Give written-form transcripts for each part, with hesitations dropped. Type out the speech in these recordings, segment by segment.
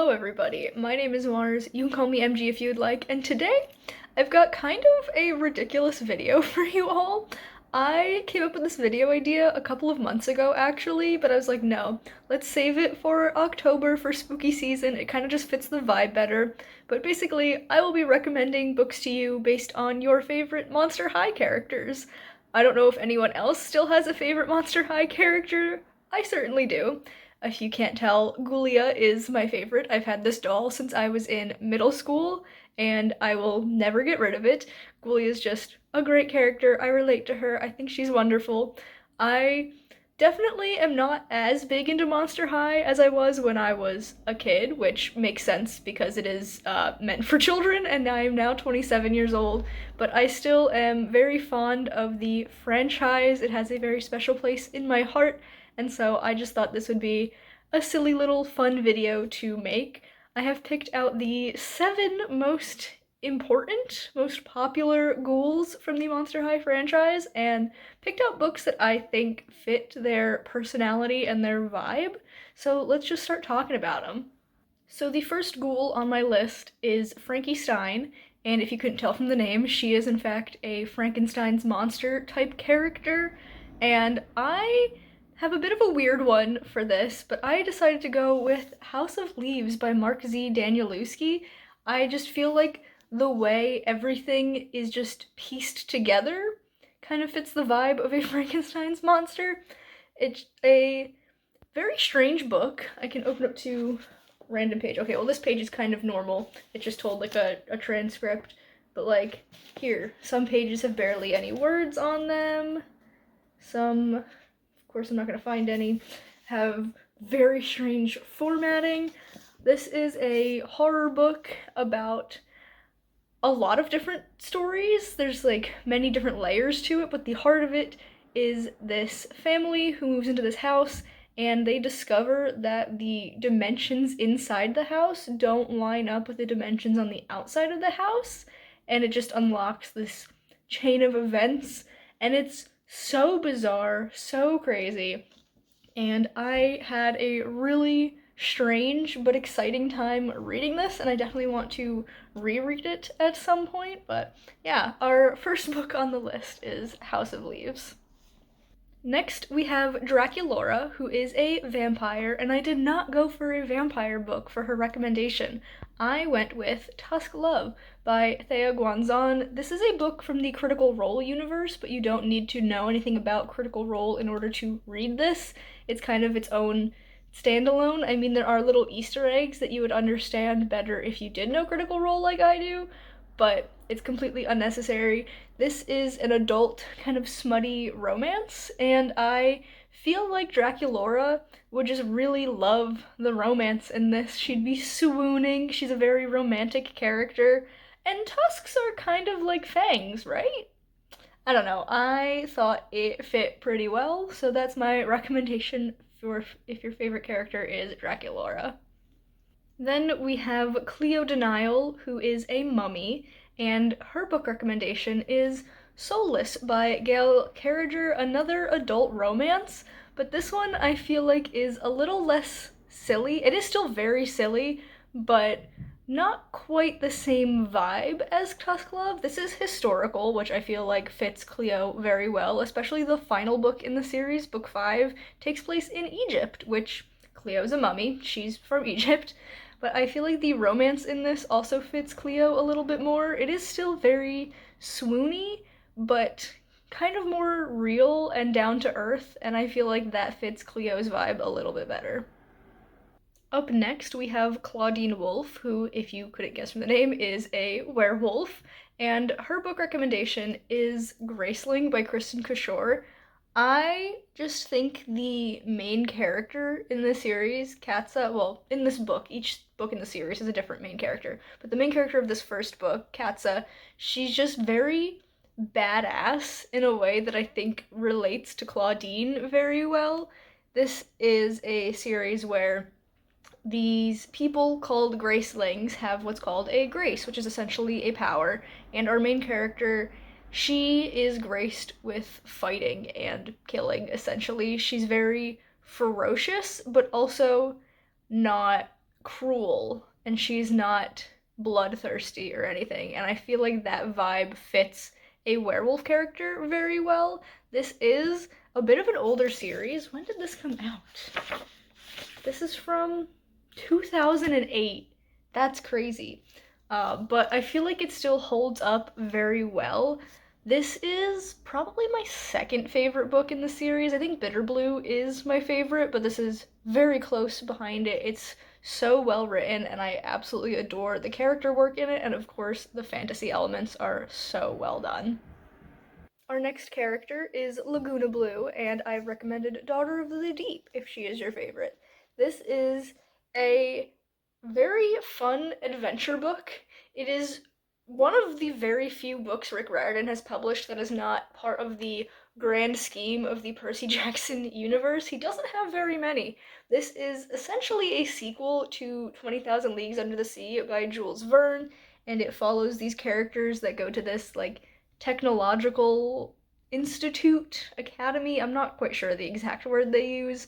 Hello everybody, my name is Mars, you can call me MG if you'd like, and today I've got kind of a ridiculous video for you all. I came up with this video idea a couple of months ago actually, but I was like, no, let's save it for October for spooky season, it kind of just fits the vibe better. But basically, I will be recommending books to you based on your favorite Monster High characters. I don't know if anyone else still has a favorite Monster High character. I certainly do. If you can't tell, Ghoulia is my favorite. I've had this doll since I was in middle school, and I will never get rid of it. Ghoulia is just a great character. I relate to her. I think she's wonderful. I definitely am not as big into Monster High as I was when I was a kid, which makes sense because it is meant for children, and I am now 27 years old. But I still am very fond of the franchise. It has a very special place in my heart, and so I just thought this would be a silly little fun video to make. I have picked out the 7 most important, most popular ghouls from the Monster High franchise and picked out books that I think fit their personality and their vibe. So let's just start talking about them. So the first ghoul on my list is Frankie Stein, and if you couldn't tell from the name, she is in fact a Frankenstein's monster type character, and I have a bit of a weird one for this, but I decided to go with House of Leaves by Mark Z. Danielewski. I just feel like the way everything is just pieced together kind of fits the vibe of a Frankenstein's monster. It's a very strange book. I can open up to random page. Okay, well this page is kind of normal. It just told like a transcript, but like here, some pages have barely any words on them. Some, of course I'm not gonna find any, have very strange formatting. This is a horror book about a lot of different stories. There's like many different layers to it, but the heart of it is this family who moves into this house and they discover that the dimensions inside the house don't line up with the dimensions on the outside of the house, and it just unlocks this chain of events, and it's so bizarre, so crazy, and I had a really strange but exciting time reading this, and I definitely want to reread it at some point. But yeah, our first book on the list is House of Leaves. Next, we have Draculaura, who is a vampire, and I did not go for a vampire book for her recommendation. I went with Tusk Love by Thea Guanzon. This is a book from the Critical Role universe, but you don't need to know anything about Critical Role in order to read this. It's kind of its own standalone. I mean, there are little Easter eggs that you would understand better if you did know Critical Role like I do, but it's completely unnecessary. This is an adult, kind of smutty romance, and I feel like Draculaura would just really love the romance in this. She'd be swooning, she's a very romantic character, and tusks are kind of like fangs, right? I don't know, I thought it fit pretty well, so that's my recommendation for if your favorite character is Draculaura. Then we have Cleo Denial, who is a mummy, and her book recommendation is Soulless by Gail Carriger, another adult romance, but this one I feel like is a little less silly. It is still very silly, but not quite the same vibe as Tusk Love. This is historical, which I feel like fits Cleo very well, especially the final book in the series, book 5, takes place in Egypt, which Cleo's a mummy, she's from Egypt, but I feel like the romance in this also fits Cleo a little bit more. It is still very swoony, but kind of more real and down to earth, and I feel like that fits Cleo's vibe a little bit better. Up next, we have Claudine Wolfe, who, if you couldn't guess from the name, is a werewolf, and her book recommendation is Graceling by Kristen Cashore. I just think the main character in the series, Katza, well, in this book, each book in the series is a different main character, but the main character of this first book, Katza, she's just very badass in a way that I think relates to Claudine very well. This is a series where these people called Gracelings have what's called a grace, which is essentially a power, and our main character, she is graced with fighting and killing, essentially. She's very ferocious, but also not cruel and she's not bloodthirsty or anything. And I feel like that vibe fits a werewolf character very well. This is a bit of an older series. When did this come out? This is from 2008. That's crazy. But I feel like it still holds up very well. This is probably my second favorite book in the series. I think Bitter Blue is my favorite, but this is very close behind it. It's so well written, and I absolutely adore the character work in it, and of course, the fantasy elements are so well done. Our next character is Laguna Blue, and I've recommended Daughter of the Deep if she is your favorite. This is a very fun adventure book. It is one of the very few books Rick Riordan has published that is not part of the grand scheme of the Percy Jackson universe. He doesn't have very many. This is essentially a sequel to 20,000 Leagues Under the Sea by Jules Verne, and it follows these characters that go to this, like, technological institute, academy, I'm not quite sure the exact word they use,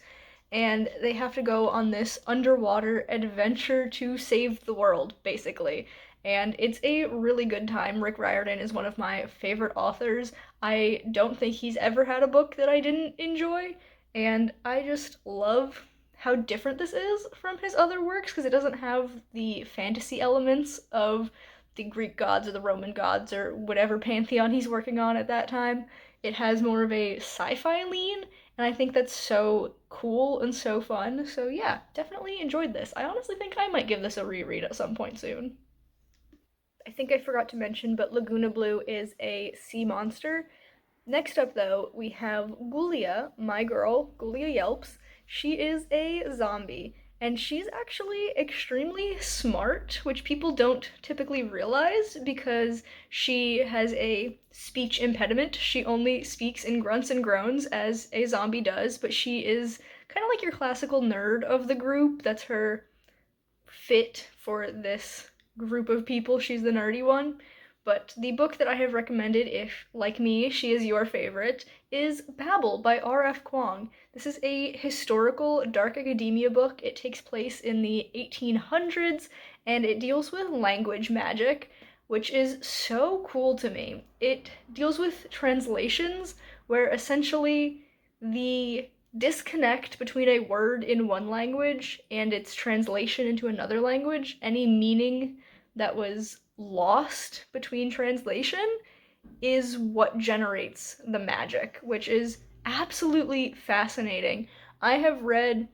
and they have to go on this underwater adventure to save the world, basically. And it's a really good time. Rick Riordan is one of my favorite authors. I don't think he's ever had a book that I didn't enjoy, and I just love how different this is from his other works because it doesn't have the fantasy elements of the Greek gods or the Roman gods or whatever pantheon he's working on at that time. It has more of a sci-fi lean, and I think that's so cool and so fun. So yeah, definitely enjoyed this. I honestly think I might give this a reread at some point soon. I think I forgot to mention, but Laguna Blue is a sea monster. Next up, though, we have Gulia, my girl, Gulia Yelps. She is a zombie, and she's actually extremely smart, which people don't typically realize because she has a speech impediment. She only speaks in grunts and groans, as a zombie does, but she is kind of like your classical nerd of the group. That's her fit for this group of people. She's the nerdy one. But the book that I have recommended, if, like me, she is your favorite, is Babel by R.F. Kuang. This is a historical dark academia book. It takes place in the 1800s, and it deals with language magic, which is so cool to me. It deals with translations, where essentially the disconnect between a word in one language and its translation into another language, any meaning that was lost between translation, is what generates the magic, which is absolutely fascinating. I have read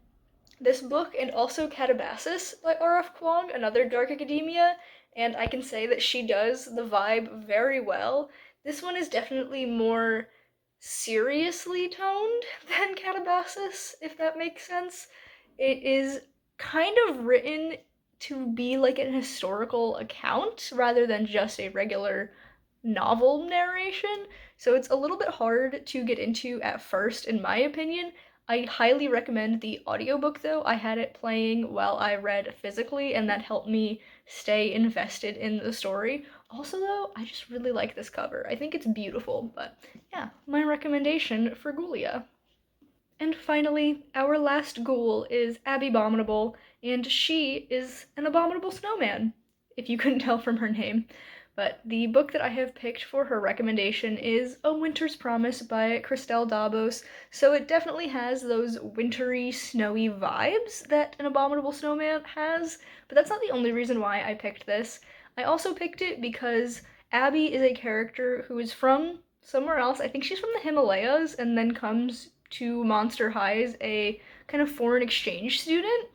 this book and also Catabasis by R.F. Kuang, another dark academia, and I can say that she does the vibe very well. This one is definitely more seriously toned than Catabasis, if that makes sense. It is kind of written to be like an historical account rather than just a regular novel narration, so it's a little bit hard to get into at first, in my opinion. I highly recommend the audiobook though. I had it playing while I read physically, and that helped me stay invested in the story. Also though, I just really like this cover. I think it's beautiful, but yeah, my recommendation for Gulia. And finally, our last ghoul is Abby Abominable, and she is an abominable snowman, if you couldn't tell from her name. But the book that I have picked for her recommendation is A Winter's Promise by Christelle Dabos, so it definitely has those wintry, snowy vibes that an abominable snowman has, but that's not the only reason why I picked this. I also picked it because Abby is a character who is from somewhere else. I think she's from the Himalayas and then comes to Monster High as a kind of foreign exchange student.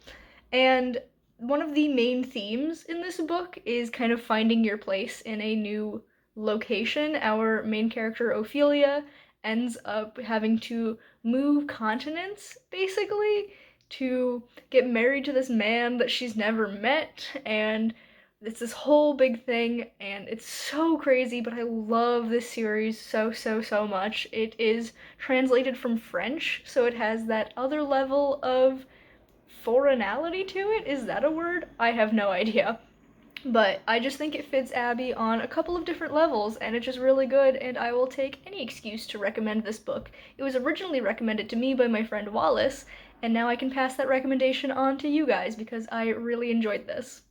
And one of the main themes in this book is kind of finding your place in a new location. Our main character, Ophelia, ends up having to move continents, basically, to get married to this man that she's never met, and it's this whole big thing, and it's so crazy, but I love this series so much. It is translated from French, so it has that other level of foreignality to it. Is that a word? I have no idea. But I just think it fits Abby on a couple of different levels, and it's just really good, and I will take any excuse to recommend this book. It was originally recommended to me by my friend Wallace, and now I can pass that recommendation on to you guys because I really enjoyed this.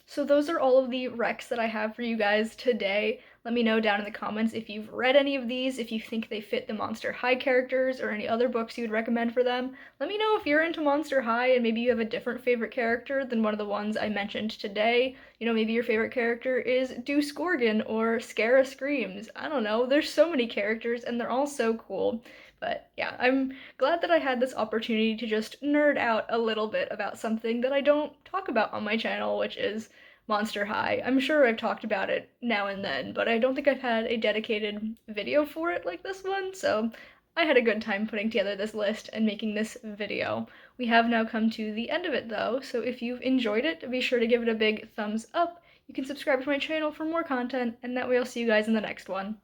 So those are all of the recs that I have for you guys today. Let me know down in the comments if you've read any of these, if you think they fit the Monster High characters, or any other books you would recommend for them. Let me know if you're into Monster High and maybe you have a different favorite character than one of the ones I mentioned today. You know, maybe your favorite character is Deuce Gorgon or Scara Screams. I don't know, there's so many characters and they're all so cool. But yeah, I'm glad that I had this opportunity to just nerd out a little bit about something that I don't talk about on my channel, which is Monster High. I'm sure I've talked about it now and then, but I don't think I've had a dedicated video for it like this one, so I had a good time putting together this list and making this video. We have now come to the end of it though, so if you've enjoyed it, be sure to give it a big thumbs up. You can subscribe to my channel for more content, and that way I'll see you guys in the next one.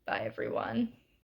Bye everyone.